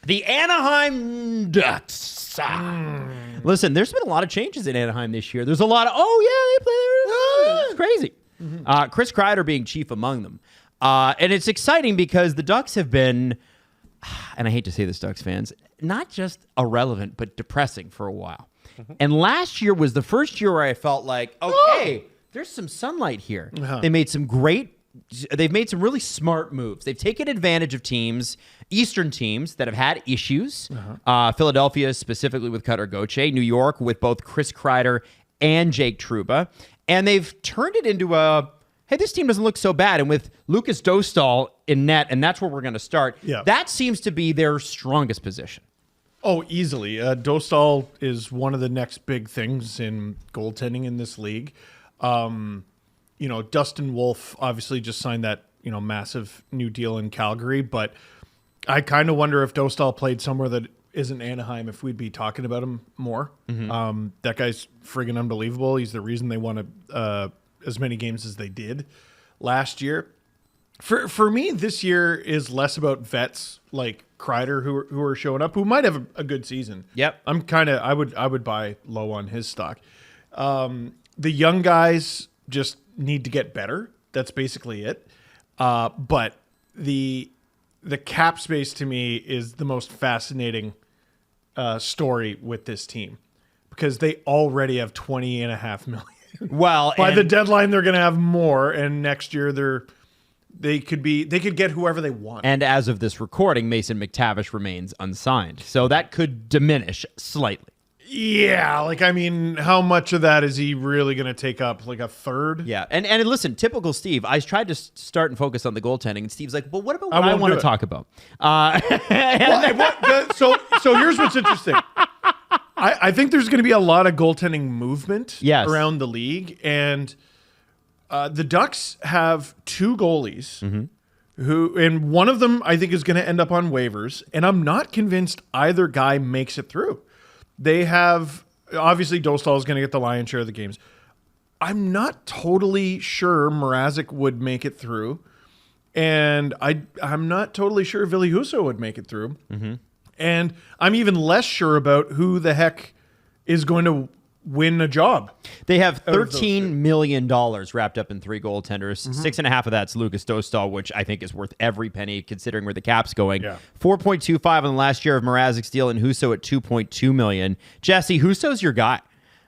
The Anaheim Ducks. Listen, there's been a lot of changes in Anaheim this year. There's a lot of, they play there. It's crazy. Chris Kreider being chief among them. And it's exciting because the Ducks have been, and I hate to say this, Ducks fans, not just irrelevant, but depressing for a while. And last year was the first year where I felt like, okay, there's some sunlight here. They've made some really smart moves. They've taken advantage of teams, Eastern teams that have had issues. Philadelphia specifically with Cutter Gauthier, New York with both Chris Kreider and Jake Trouba. And they've turned it into hey, this team doesn't look so bad. And with Lucas Dostal in net, and that's where we're going to start, that seems to be their strongest position. Oh, easily. Dostal is one of the next big things in goaltending in this league. Dustin Wolf obviously just signed that, massive new deal in Calgary, but I kind of wonder if Dostal played somewhere that isn't Anaheim, if we'd be talking about him more. That guy's friggin' unbelievable. He's the reason they won as many games as they did last year. For me, this year is less about vets like Kreider who are showing up, who might have a good season. Yep. I would buy low on his stock. The young guys just need to get better. That's basically it. But the cap space to me is the most fascinating story with this team because they already have $20.5 million. Well, by the deadline, they're going to have more, and next year they could get whoever they want. And as of this recording, Mason McTavish remains unsigned, so that could diminish slightly. Yeah, how much of that is he really going to take up? Like a third? Yeah, and listen, typical Steve. I tried to start and focus on the goaltending, and Steve's like, "Well, what about what I want to talk about?" So here's what's interesting. I think there's going to be a lot of goaltending movement around the league, and the Ducks have two goalies who, and one of them I think is going to end up on waivers, and I'm not convinced either guy makes it through. They have, obviously Dostal is going to get the lion's share of the games. I'm not totally sure Mrazek would make it through, and I'm not totally sure Ville Husso would make it through. And I'm even less sure about who the heck is going to win a job. They have $13 million wrapped up in three goaltenders. 6.5 of that's Lucas Dostal, which I think is worth every penny considering where the cap's going. 4.25 in the last year of Mrazek's deal, and Husso at $2.2 million. Jesse, Husso's your guy.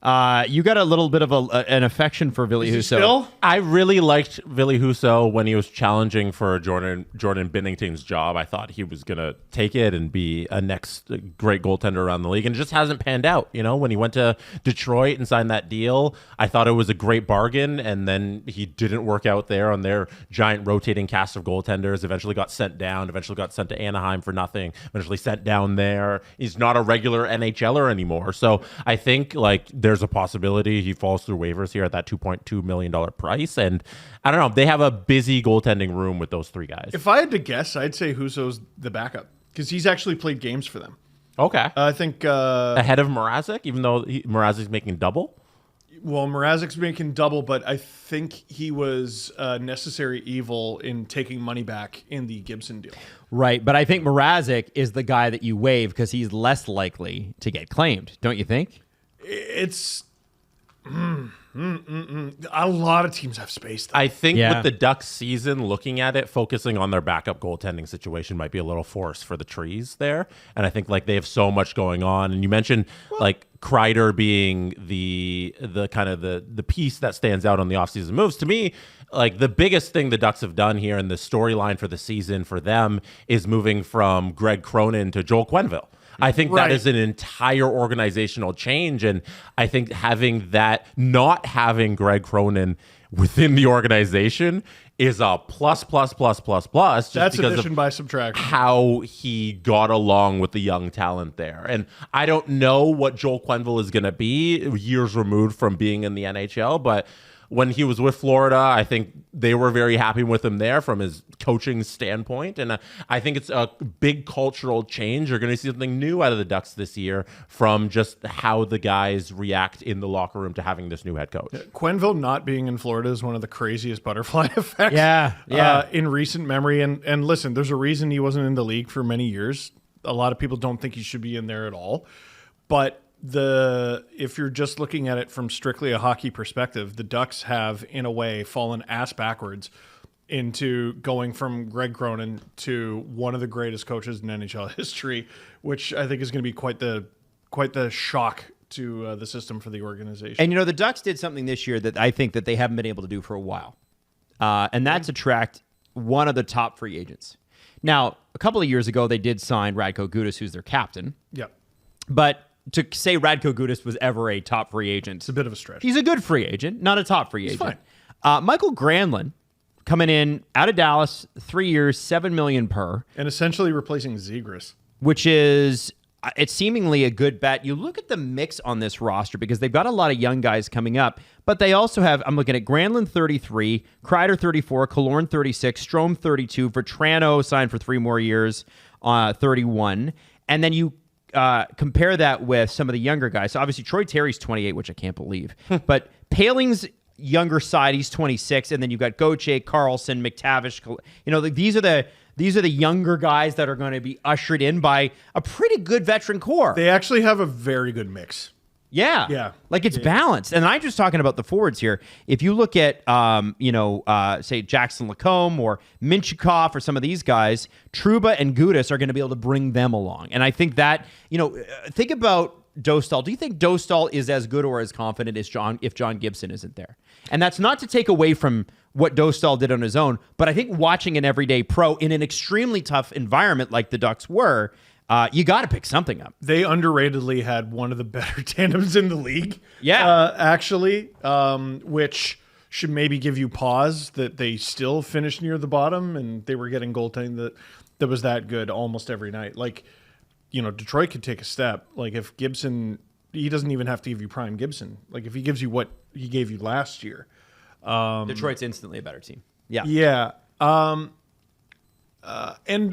You got a little bit of an affection for Ville Husso. Still? I really liked Ville Husso when he was challenging for Jordan Binnington's job. I thought he was going to take it and be a next great goaltender around the league, and it just hasn't panned out. When he went to Detroit and signed that deal, I thought it was a great bargain, and then he didn't work out there on their giant rotating cast of goaltenders. Eventually got sent down, eventually got sent to Anaheim for nothing, eventually sent down there. He's not a regular NHLer anymore. So I think there's a possibility he falls through waivers here at that $2.2 million price. And I don't know, they have a busy goaltending room with those three guys. If I had to guess, I'd say Husso's the backup because he's actually played games for them. Okay. I think ahead of Mrazek, even though Mrazek's making double? Well, Mrazek's making double, but I think he was necessary evil in taking money back in the Gibson deal. Right, but I think Mrazek is the guy that you waive because he's less likely to get claimed, don't you think? It's a lot of teams have space, though. I think with the Ducks season, looking at it, focusing on their backup goaltending situation might be a little forced for the trees there. And I think they have so much going on. And you mentioned Kreider being the kind of the piece that stands out on the offseason moves. To me, the biggest thing the Ducks have done here and the storyline for the season for them is moving from Greg Cronin to Joel Quenneville. I think that is an entire organizational change, and I think not having Greg Cronin within the organization is a plus. Just that's because addition by subtraction. How he got along with the young talent there, and I don't know what Joel Quenneville is going to be years removed from being in the NHL, but when he was with Florida, I think they were very happy with him there from his coaching standpoint. And I think it's a big cultural change. You're going to see something new out of the Ducks this year from just how the guys react in the locker room to having this new head coach. Quenneville not being in Florida is one of the craziest butterfly effects in recent memory. And listen, there's a reason he wasn't in the league for many years. A lot of people don't think he should be in there at all. But if you're just looking at it from strictly a hockey perspective, the Ducks have, in a way, fallen ass backwards into going from Greg Cronin to one of the greatest coaches in NHL history, which I think is going to be quite the shock to the system for the organization. And, the Ducks did something this year that I think that they haven't been able to do for a while. And that's attract one of the top free agents. Now, a couple of years ago, they did sign Radko Gudas, who's their captain. Yeah. But to say Radko Gudas was ever a top free agent, it's a bit of a stretch. He's a good free agent, not a top free agent. Fine. Michael Granlund coming in out of Dallas, 3 years, $7 million per. And essentially replacing Zegras. Which is, it's seemingly a good bet. You look at the mix on this roster because they've got a lot of young guys coming up, but they also have, I'm looking at Granlund 33, Kreider 34, Killorn 36, Strome 32, Vetrano signed for 3 more years, 31. And then you compare that with some of the younger guys. So obviously Troy Terry's 28, which I can't believe. But Paling's younger side, he's 26, and then you've got Gauthier, Carlson, McTavish. These are the younger guys that are going to be ushered in by a pretty good veteran core. They actually have a very good mix. Yeah. Like it's balanced. And I'm just talking about the forwards here. If you look at, say Jackson Lacombe or Minchikov or some of these guys, Trouba and Gudas are going to be able to bring them along. And I think that, think about Dostal. Do you think Dostal is as good or as confident as if John Gibson isn't there? And that's not to take away from what Dostal did on his own, but I think watching an everyday pro in an extremely tough environment like the Ducks were, you got to pick something up. They underratedly had one of the better tandems in the league. Yeah. Actually, which should maybe give you pause that they still finished near the bottom and they were getting goaltending that was that good almost every night. Like, Detroit could take a step. Like if Gibson, he doesn't even have to give you prime Gibson. Like if he gives you what he gave you last year. Detroit's instantly a better team. Yeah. Yeah. And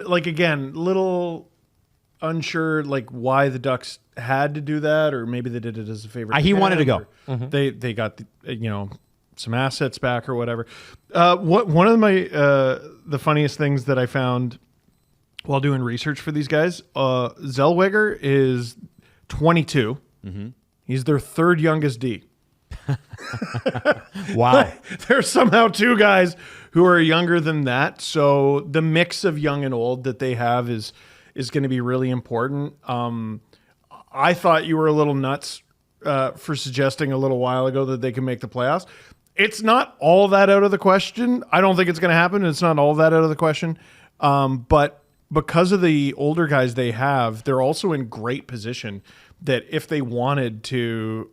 like, again, little unsure like why the Ducks had to do that, or maybe they did it as a favor. He wanted to go. They got some assets back or whatever. One of my the funniest things that I found while doing research for these guys, Zellweger is 22. Mm-hmm. He's their third youngest D. Wow. There's somehow 2 guys who are younger than that. So the mix of young and old that they have is going to be really important. I thought you were a little nuts for suggesting a little while ago that they can make the playoffs. It's not all that out of the question. I don't think it's going to happen. It's not all that out of the question. But because of the older guys they have, they're also in great position that if they wanted to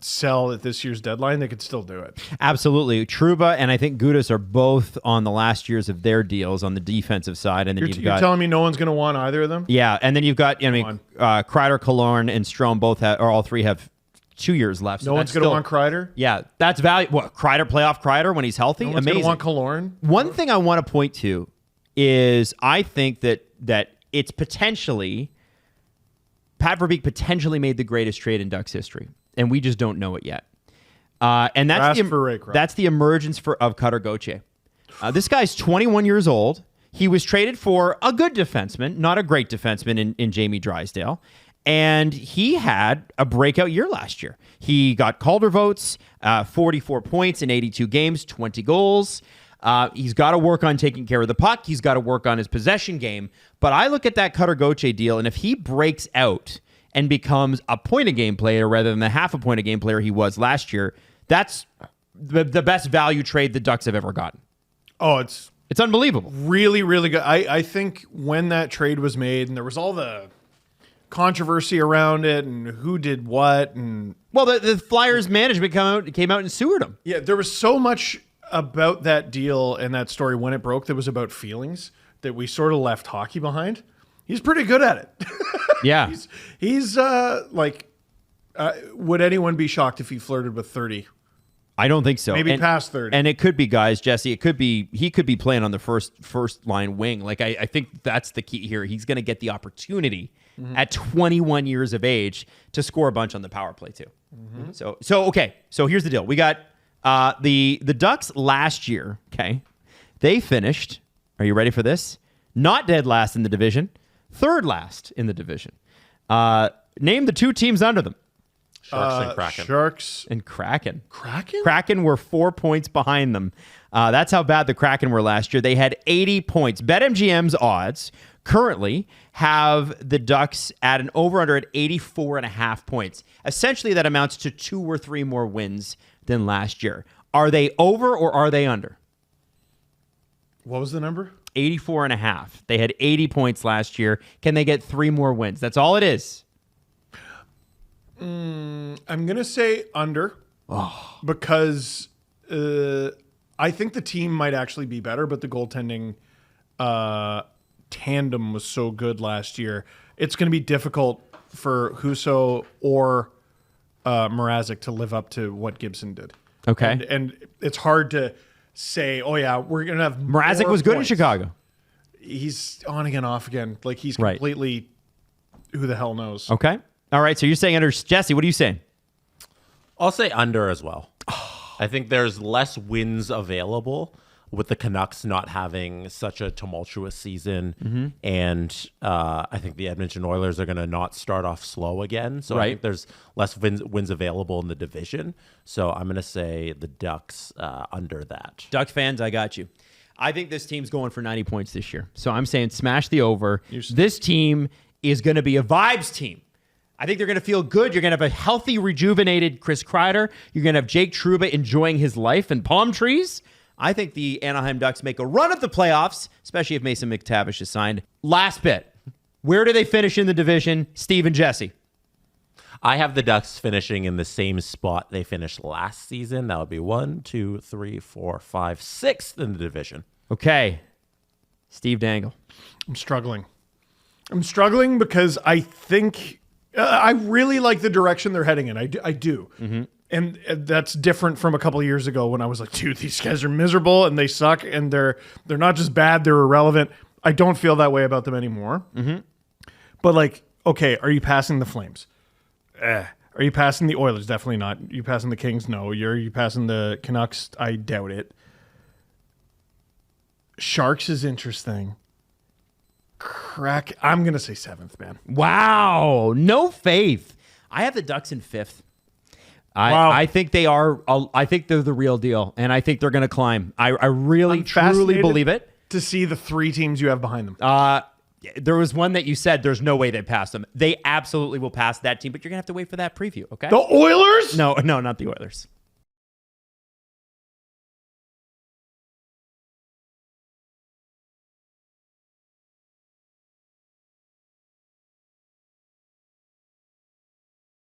sell at this year's deadline, they could still do it. Absolutely. Trouba and I think Gudas are both on the last years of their deals on the defensive side. And then you're telling me no one's going to want either of them? Yeah, and then you've got Kreider, Killorn, and Strome all 3 have 2 years left. No one's going to want Kreider? Yeah, that's value. What, playoff Kreider when he's healthy? No one's amazing. going to want Killorn? One thing I want to point to is I think that it's potentially Pat Verbeek potentially made the greatest trade in Ducks history, and we just don't know it yet. And that's the emergence of Cutter Gauthier. This guy's 21 years old. He was traded for a good defenseman, not a great defenseman in Jamie Drysdale. And he had a breakout year last year. He got Calder votes, 44 points in 82 games, 20 goals. He's got to work on taking care of the puck. He's got to work on his possession game. But I look at that Cutter Gauthier deal, and if he breaks out and becomes a point-a-game player rather than the half-a-point-a-game player he was last year, that's the best value trade the Ducks have ever gotten. Oh, it's unbelievable. Really, really good. I think when that trade was made, and there was all the controversy around it and who did what, and the Flyers management came out and sewered him. Yeah, there was so much about that deal and that story when it broke that was about feelings that we sort of left hockey behind. He's pretty good at it. Yeah. he's would anyone be shocked if he flirted with 30? I don't think so. Maybe past 30. And it could be, guys, Jesse, he could be playing on the first line wing. Like I think that's the key here. He's going to get the opportunity at 21 years of age to score a bunch on the power play too. Mm-hmm. So here's the deal. We got the Ducks last year, okay? They finished, are you ready for this? Not dead last in the division. third last in the division. Name the two teams under them. Sharks and Kraken. Sharks and Kraken. Kraken? Kraken were 4 points behind them. That's how bad the Kraken were last year. They had 80 points. BetMGM's odds currently have the Ducks at an over-under at 84.5 points. Essentially, that amounts to 2 or 3 more wins than last year. Are they over or are they under? What was the number? 84.5. They had 80 points last year. Can they get 3 more wins? That's all it is. I'm going to say under because I think the team might actually be better, but the goaltending tandem was so good last year. It's going to be difficult for Husso or Mrazek to live up to what Gibson did. Okay. And it's hard to say, oh, yeah, we're going to have Mrazek was good in Chicago. He's on again, off again. Like, he's completely who the hell knows. Okay. All right. So you're saying under. Jesse, what are you saying? I'll say under as well. I think there's less wins available with the Canucks not having such a tumultuous season. And I think the Edmonton Oilers are going to not start off slow again. So I think there's less wins available in the division. So I'm going to say the Ducks under that. Ducks fans, I got you. I think this team's going for 90 points this year. So I'm saying smash the over. This team is going to be a vibes team. I think they're going to feel good. You're going to have a healthy, rejuvenated Chris Kreider. You're going to have Jake Trouba enjoying his life in palm trees. I think the Anaheim Ducks make a run at the playoffs, especially if Mason McTavish is signed. Last bit. Where do they finish in the division? Steve and Jesse. I have the Ducks finishing in the same spot they finished last season. That would be 1, 2, 3, 4, 5, 6th in the division. Okay. Steve Dangle. I'm struggling because I think I really like the direction they're heading in. I do. And that's different from a couple of years ago when I was like, dude, these guys are miserable and they suck and they're not just bad, they're irrelevant. I don't feel that way about them anymore. But like, okay, are you passing the Flames? Are you passing the Oilers? Definitely not. You passing the Kings? No. Are you passing the Canucks? I doubt it. Sharks is interesting. I'm going to say 7th, man. Wow. No faith. I have the Ducks in 5th. I think they are. I think they're the real deal, and I think they're going to climb. I really, truly believe it. To see the 3 teams you have behind them. There was one that you said there's no way they pass them. They absolutely will pass that team, but you're going to have to wait for that preview, okay? The Oilers? No, not the Oilers.